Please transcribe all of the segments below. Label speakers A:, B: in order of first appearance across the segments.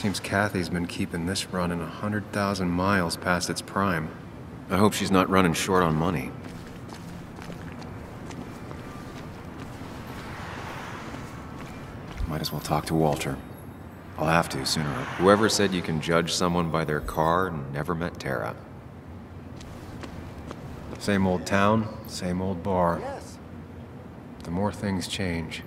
A: Seems Kathy's been keeping this running 100,000 miles past its prime. I hope she's not running short on money. Might as well talk to Walter. I'll have to sooner. Whoever said you can judge someone by their car never met Tara. Same old town, same old bar.
B: Yes.
A: The more things change.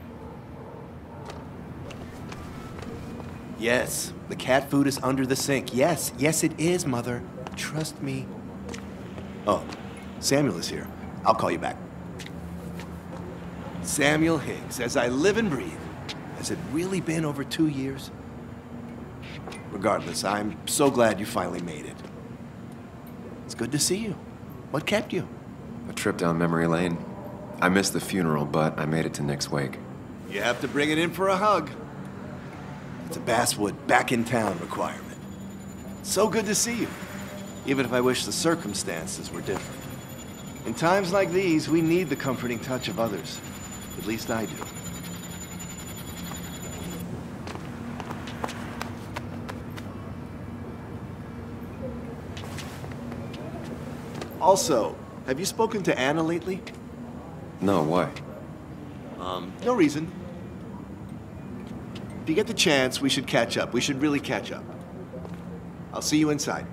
B: Yes, the cat food is under the sink. Yes, yes it is, Mother. Trust me. Oh, Samuel is here. I'll call you back. Samuel Higgs, as I live and breathe. Has it really been over 2 years? Regardless, I'm so glad you finally made it. It's good to see you. What kept you?
A: A trip down memory lane. I missed the funeral, but I made it to Nick's wake.
B: You have to bring it in for a hug. It's a Basswood back in town requirement. So good to see you, even if I wish the circumstances were different. In times like these, we need the comforting touch of others. At least I do. Also, have you spoken to Anna lately?
A: No, why?
B: No reason. If you get the chance, we should catch up. We should really catch up. I'll see you inside.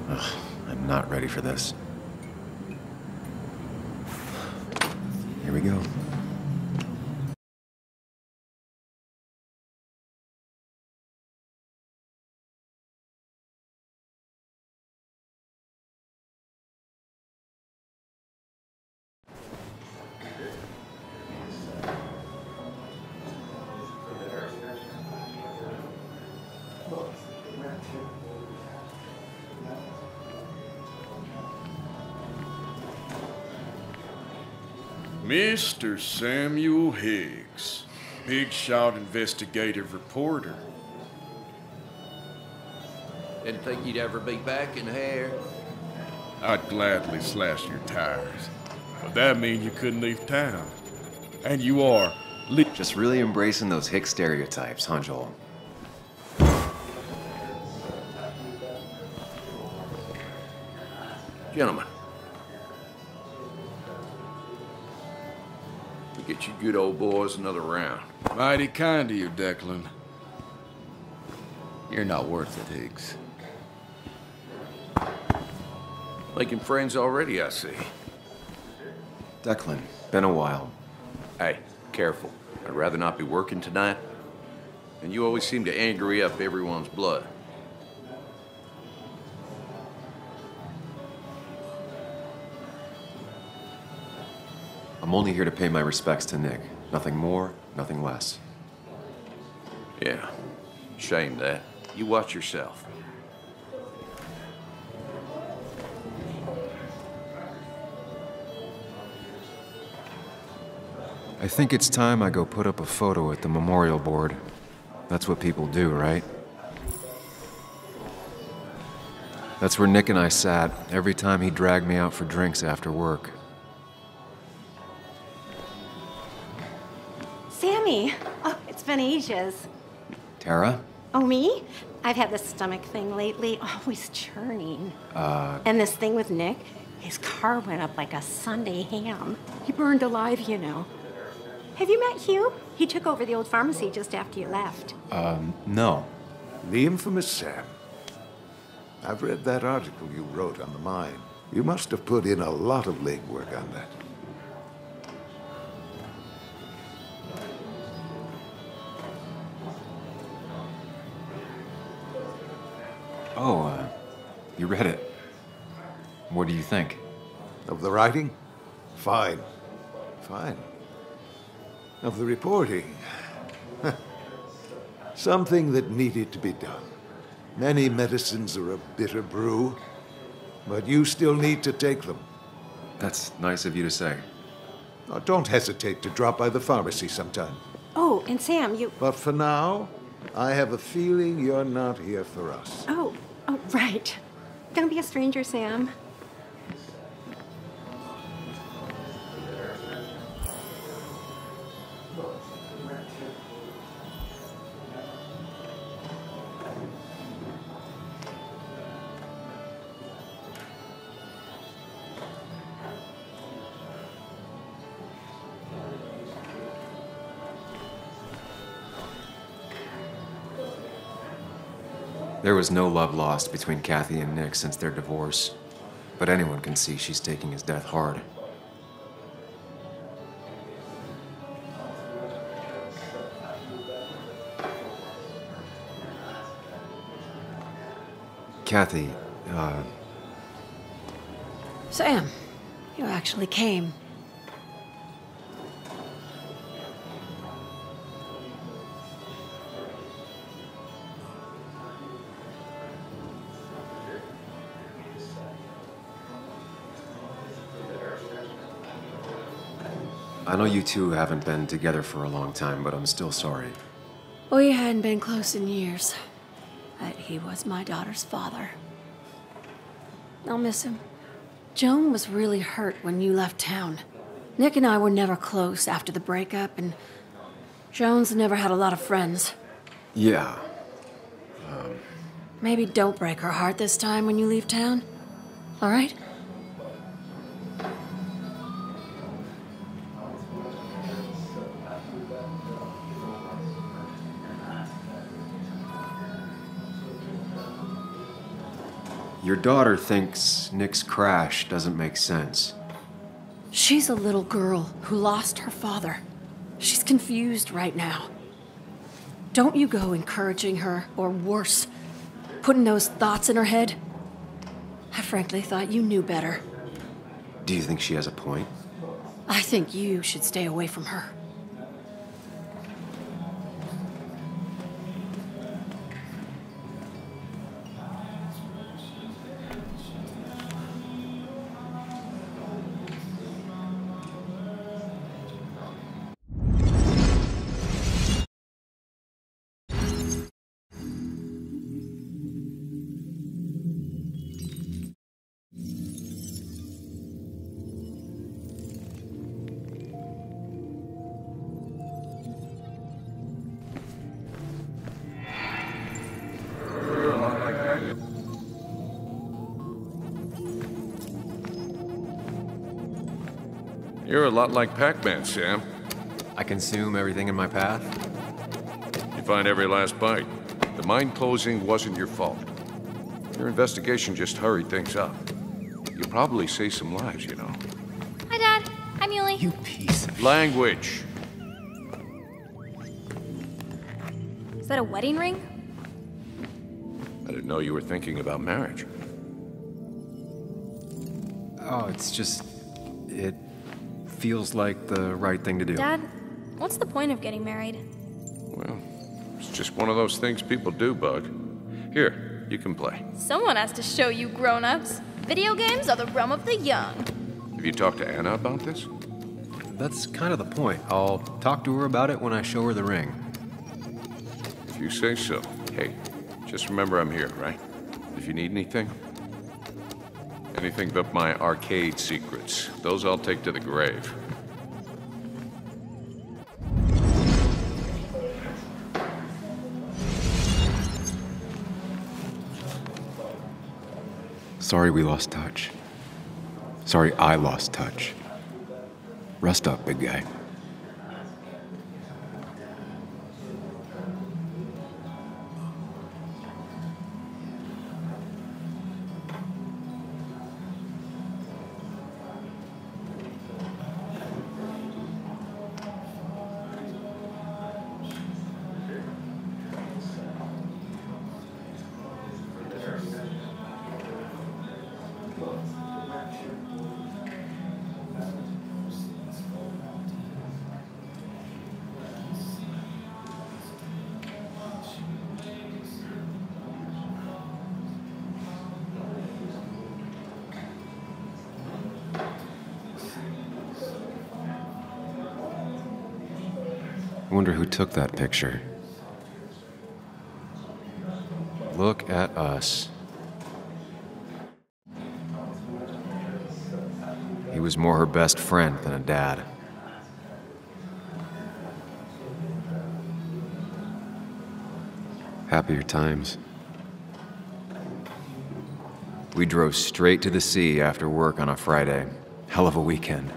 A: Ugh, I'm not ready for this. Here we go.
C: Mr. Samuel Higgs, big shot investigative reporter.
D: Didn't think you'd ever be back in here.
C: I'd gladly slash your tires, but that means you couldn't leave town. And you are
A: Just really embracing those hick stereotypes, huh, Joel?
D: Gentlemen. We get you good old boys another round.
C: mighty kind of you, Declan.
D: You're not worth it, Higgs. Making friends already, I see.
A: Declan, been a while.
D: Hey, careful. I'd rather not be working tonight. And you always seem to angry up everyone's blood.
A: I'm only here to pay my respects to Nick. Nothing more, nothing less.
D: Yeah, shame that. You watch yourself.
A: I think it's time I go put up a photo at the memorial board. That's what people do, right? That's where Nick and I sat every time he dragged me out for drinks after work.
E: Sammy! Oh, it's been ages.
A: Tara?
E: Oh, me? I've had this stomach thing lately, always churning. And this thing with Nick, his car went up like a Sunday ham. He burned alive, you know. Have you met Hugh? He took over the old pharmacy just after you left.
A: No.
F: The infamous Sam. I've read that article you wrote on the mine. You must have put in a lot of legwork on that.
A: Oh, you read it. What do you think?
F: Of the writing? Fine. Fine. Of the reporting? Something that needed to be done. Many medicines are a bitter brew, but you still need to take them.
A: That's nice of you to say.
F: Now, don't hesitate to drop by the pharmacy sometime.
E: Oh, and Sam, you...
F: But for now, I have a feeling you're not here for us.
E: Oh, right. Don't be a stranger, Sam.
A: There was no love lost between Kathy and Nick since their divorce, but anyone can see she's taking his death hard. Kathy,
G: Sam, you actually came.
A: I know you two haven't been together for a long time, but I'm still sorry.
G: We hadn't been close in years, but he was my daughter's father. I'll miss him. Joan was really hurt when you left town. Nick and I were never close after the breakup, and Joan's never had a lot of friends.
A: Yeah.
G: Maybe don't break her heart this time when you leave town, all right?
A: Your daughter thinks Nick's crash doesn't make sense.
G: She's a little girl who lost her father. She's confused right now. Don't you go encouraging her, or worse, putting those thoughts in her head. I frankly thought you knew better.
A: Do you think she has a point?
G: I think you should stay away from her.
C: You're a lot like Pacman, Sam.
A: I consume everything in my path?
C: You find every last bite. The mine closing wasn't your fault. Your investigation just hurried things up. You probably saved some lives, you know.
H: Hi, Dad. I'm Yuli.
A: You piece of...
C: Language.
H: Is that a wedding ring?
C: I didn't know you were thinking about marriage.
A: Oh, it's just... It feels like the right thing to do.
H: Dad, what's the point of getting married?
C: Well, it's just one of those things people do, Bug. Here, you can play.
H: Someone has to show you grown-ups. Video games are the realm of the young.
C: Have you talked to Anna about this?
A: That's kind of the point. I'll talk to her about it when I show her the ring.
C: If you say so. Hey, just remember I'm here, right? If you need anything. Anything but my arcade secrets. Those I'll take to the grave.
A: Sorry we lost touch. Sorry I lost touch. Rest up, big guy. I wonder who took that picture. Look at us. He was more her best friend than a dad. Happier times. We drove straight to the sea after work on a Friday. Hell of a weekend.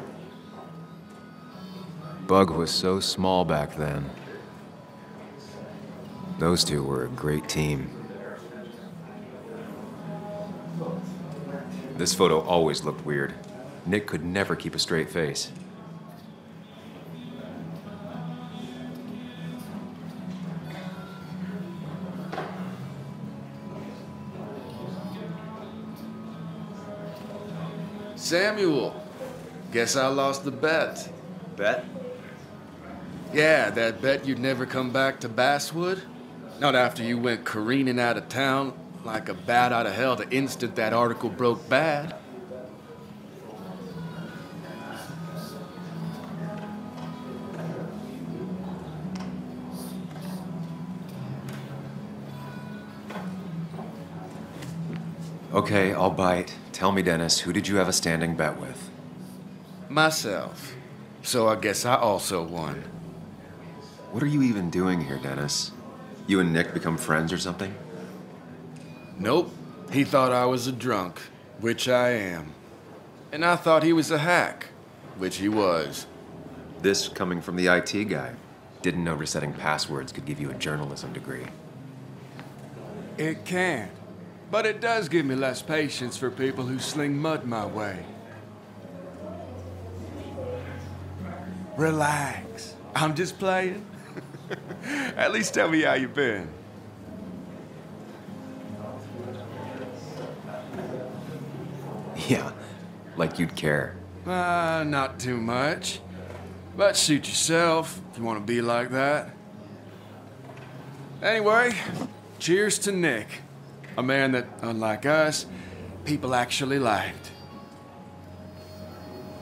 A: Bug was so small back then. Those two were a great team. This photo always looked weird. Nick could never keep a straight face.
I: Samuel, guess I lost the bet.
B: Bet?
I: Yeah, that bet you'd never come back to Basswood? Not after you went careening out of town like a bat out of hell the instant that article broke bad.
A: Okay, I'll bite. Tell me, Dennis, who did you have a standing bet with?
I: Myself. So I guess I also won.
A: What are you even doing here, Dennis? You and Nick become friends or something?
I: Nope. He thought I was a drunk, which I am. And I thought he was a hack, which he was.
A: This coming from the IT guy. Didn't know resetting passwords could give you a journalism degree.
I: It can. But it does give me less patience for people who sling mud my way. Relax. I'm just playing. At least tell me how you been.
A: Yeah, like you'd care.
I: Not too much. But suit yourself if you want to be like that. Anyway, cheers to Nick. A man that, unlike us, people actually liked.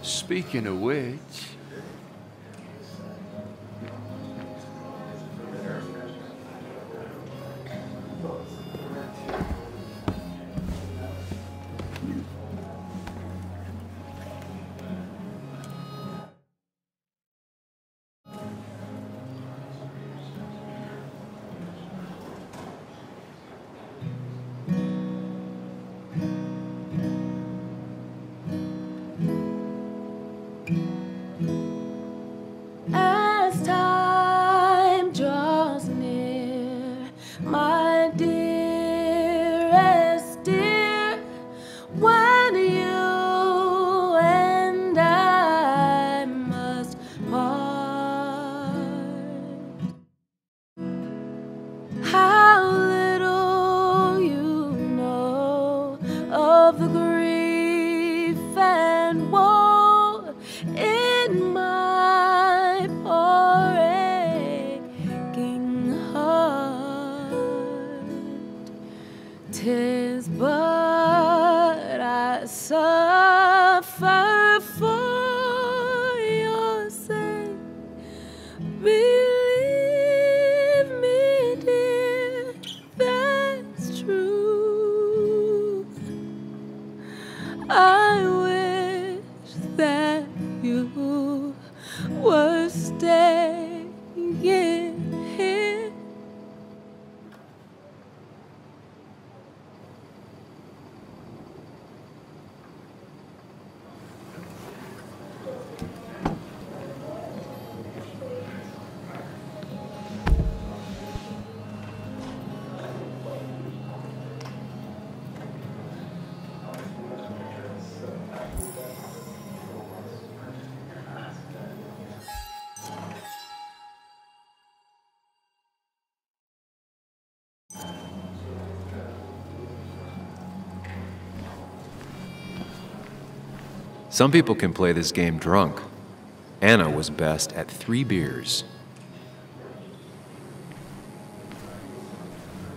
I: Speaking of which...
G: As time draws near, my dearest dear, when you and I must part, how little you know of the grief and woe in my poor aching heart. you were staying here.
A: Some people can play this game drunk. Anna was best at 3 beers.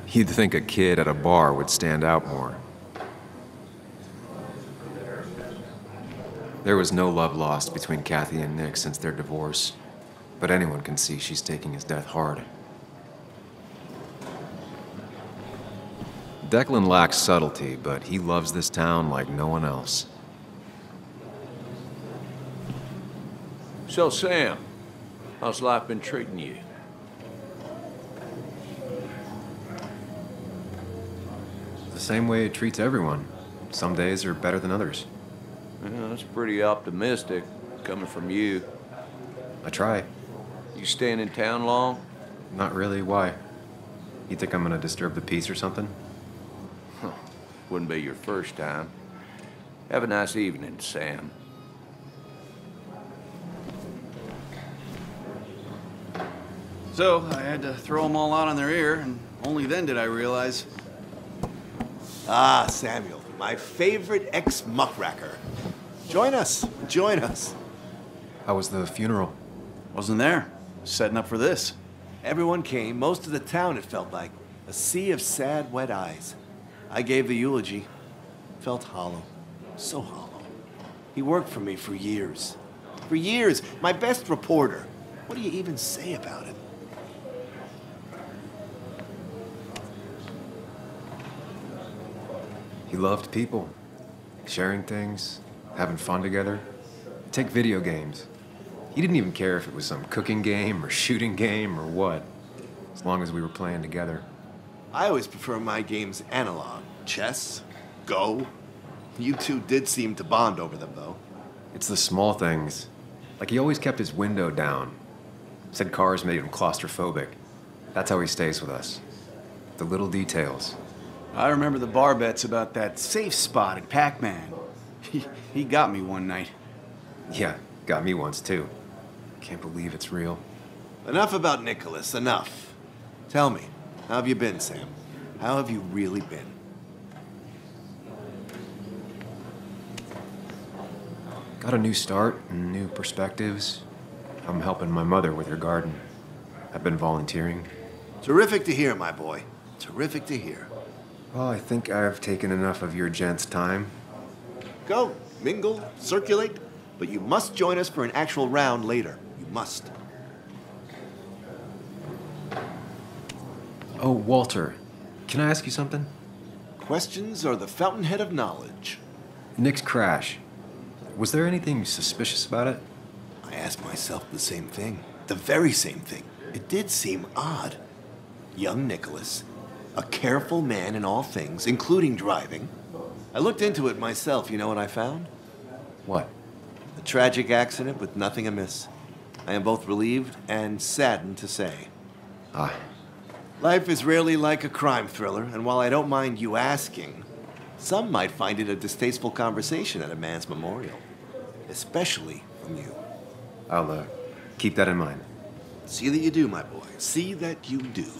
A: You'd think a kid at a bar would stand out more. There was no love lost between Kathy and Nick since their divorce, but anyone can see she's taking his death hard. Declan lacks subtlety, but he loves this town like no one else.
D: So, Sam, how's life been treating you?
A: The same way it treats everyone. Some days are better than others.
D: Yeah, that's pretty optimistic, coming from you.
A: I try.
D: You staying in town long?
A: Not really. Why? You think I'm gonna disturb the peace or something?
D: Huh. Wouldn't be your first time. Have a nice evening, Sam.
J: So, I had to throw them all out on their ear, and only then did I realize.
B: Ah, Samuel, my favorite ex-muckracker. Join us, join us.
A: How was the funeral?
J: Wasn't there. Setting up for this.
B: Everyone came, most of the town, it felt like. A sea of sad, wet eyes. I gave the eulogy. Felt hollow. So hollow. He worked for me for years. For years, my best reporter. What do you even say about it?
A: He loved people, sharing things, having fun together. Take video games. He didn't even care if it was some cooking game or shooting game or what, as long as we were playing together.
B: I always prefer my games analog. Chess, Go. You two did seem to bond over them, though.
A: It's the small things. Like he always kept his window down. Said cars made him claustrophobic. That's how he stays with us. The little details.
J: I remember the bar bets about that safe spot at Pacman. He got me one night.
A: Yeah, got me once too. Can't believe it's real.
B: Enough about Nicholas, enough. Tell me, how have you been, Sam? How have you really been?
A: Got a new start and new perspectives. I'm helping my mother with her garden. I've been volunteering.
B: Terrific to hear, my boy. Terrific to hear.
A: Well, I think I've taken enough of your gents' time.
B: Go, mingle, circulate, but you must join us for an actual round later. You must.
A: Oh, Walter, can I ask you something?
B: Questions are the fountainhead of knowledge.
A: Nick's crash. Was there anything suspicious about it?
B: I asked myself the same thing. The very same thing. It did seem odd. Young Nicholas, a careful man in all things, including driving. I looked into it myself. You know what I found?
A: What?
B: A tragic accident with nothing amiss. I am both relieved and saddened to say.
A: Ah.
B: Life is rarely like a crime thriller, and while I don't mind you asking, some might find it a distasteful conversation at a man's memorial. Especially from you.
A: I'll keep that in mind.
B: See that you do, my boy. See that you do.